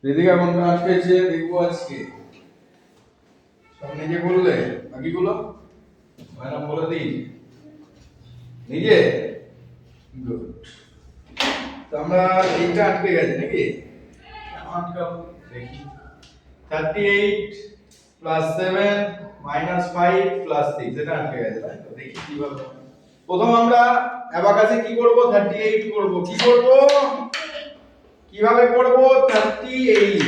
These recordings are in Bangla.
ঋতিকা কোনটা আটকেছে দেখবো আজকে। সব নিজে করলে বাকিগুলো ম্যাডাম বলে দিই নিজে। গুড। তো আমরা এইটা আটকে গেছে নাকি? কেন আটকাবো দেখি। 38 প্লাস 7 মাইনাস 5 প্লাস 6 এটা আটকে গেছে তাই তো। দেখি কিভাবে। প্রথম আমরা অ্যাবাকাসে কি করব? 38 করব। কি করব? কিভাবে করব? 38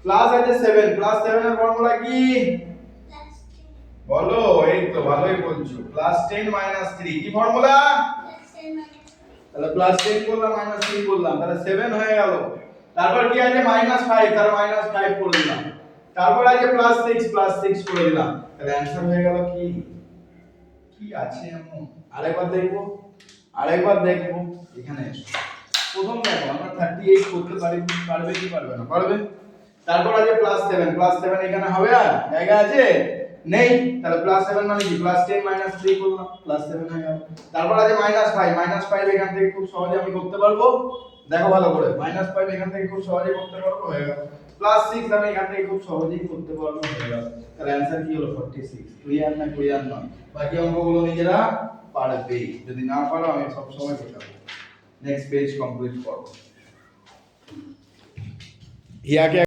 প্লাস আছে 7 প্লাস 7 এর ফর্মুলা কি? বলো, এই তো ভালোই বলছো। প্লাস 10 মাইনাস 3 কি ফর্মুলা? তাহলে প্লাস 10 করলাম মাইনাস 3 করলাম তাহলে 7 হয়ে গেল। তারপর কি আছে? মাইনাস 5 তার মাইনাস 5 করে দিলাম। তারপর আছে প্লাস 6 করে দিলাম। তাহলে অ্যানসার হয়ে গেল কি? কি আছে এমন? আরেকবার দেখবো এখানে এসো। প্রথম দেখো আমরা 38 করতে পারবে কি পারবে না? পারবে। তারপর আছে প্লাস 7 এখানে হবে আর জায়গা আছে নেই। তাহলে প্লাস 7 মানে কি? প্লাস 10 মাইনাস 3 করলাম প্লাস 7 হয়ে গেল। তারপর আছে মাইনাস 5 এখান থেকে খুব সহজে আমি করতে পারবো। দেখো ভালো করে, -5 এখান থেকে খুব সহজে করতে পারবো, হয়ে গেল। +6 আমি এখান থেকে খুব সহজেই করতে পারবো, হয়ে গেল। তাহলে অ্যানসার কি হলো? 46। ক্লিয়ার না? ক্লিয়ার নয়? বাকি অঙ্কগুলো নিজেরা পারবে, যদি না পারো আমি সব সময় বোঝাবো। নেক্সট পেজ কমপ্লিট করো। হিয়াকে